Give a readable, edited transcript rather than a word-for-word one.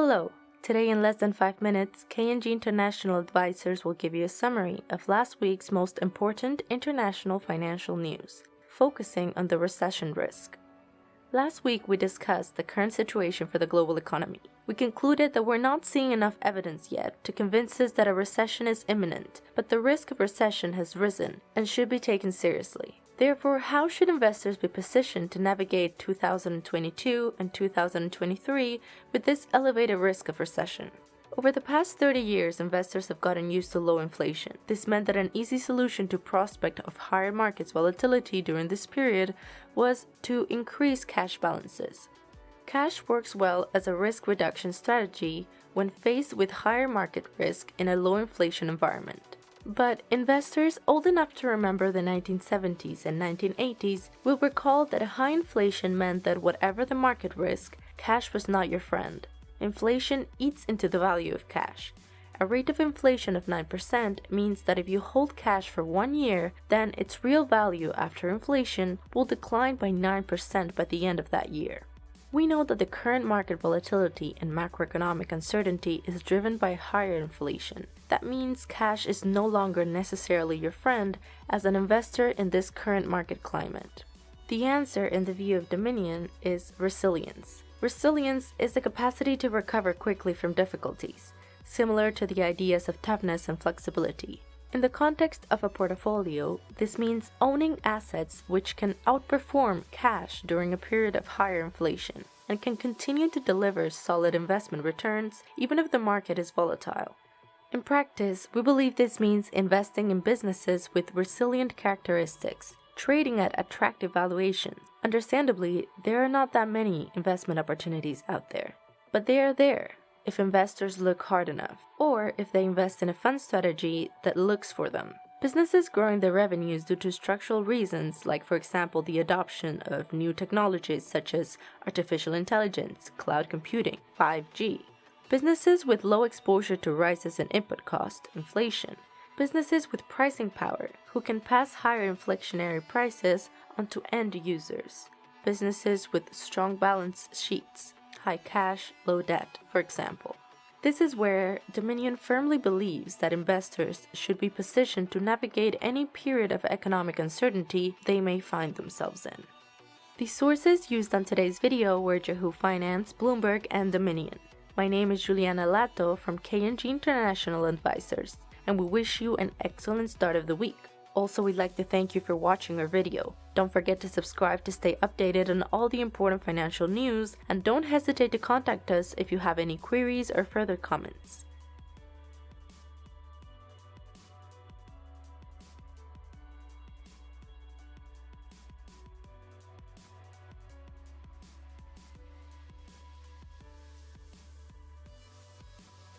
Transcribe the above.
Hello. Today in less than 5 minutes, K&G International Advisors will give you a summary of last week's most important international financial news, focusing on the recession risk. Last week, we discussed the current situation for the global economy. We concluded that we're not seeing enough evidence yet to convince us that a recession is imminent, but the risk of recession has risen and should be taken seriously. Therefore, how should investors be positioned to navigate 2022 and 2023 with this elevated risk of recession? Over the past 30 years, investors have gotten used to low inflation. This meant that an easy solution to prospect of higher markets volatility during this period was to increase cash balances. Cash works well as a risk reduction strategy when faced with higher market risk in a low inflation environment. But investors old enough to remember the 1970s and 1980s will recall that high inflation meant that whatever the market risk, cash was not your friend. Inflation eats into the value of cash. A rate of inflation of 9% means that if you hold cash for 1 year, then its real value after inflation will decline by 9% by the end of that year. We know that the current market volatility and macroeconomic uncertainty is driven by higher inflation. That means cash is no longer necessarily your friend as an investor in this current market climate. The answer, in the view of Dominion, is resilience. Resilience is the capacity to recover quickly from difficulties, similar to the ideas of toughness and flexibility. In the context of a portfolio, this means owning assets which can outperform cash during a period of higher inflation and can continue to deliver solid investment returns even if the market is volatile. In practice, we believe this means investing in businesses with resilient characteristics, trading at attractive valuations. Understandably, there are not that many investment opportunities out there, but they are there if investors look hard enough, or if they invest in a fund strategy that looks for them. Businesses growing their revenues due to structural reasons, like for example the adoption of new technologies such as artificial intelligence, cloud computing, 5G. Businesses with low exposure to rises in input cost, inflation. Businesses with pricing power, who can pass higher inflationary prices onto end users. Businesses with strong balance sheets, high cash, low debt, for example. This is where Dominion firmly believes that investors should be positioned to navigate any period of economic uncertainty they may find themselves in. The sources used on today's video were Yahoo Finance, Bloomberg, and Dominion. My name is Juliana Lato from K&G International Advisors, and we wish you an excellent start of the week. Also, we'd like to thank you for watching our video. Don't forget to subscribe to stay updated on all the important financial news, and don't hesitate to contact us if you have any queries or further comments.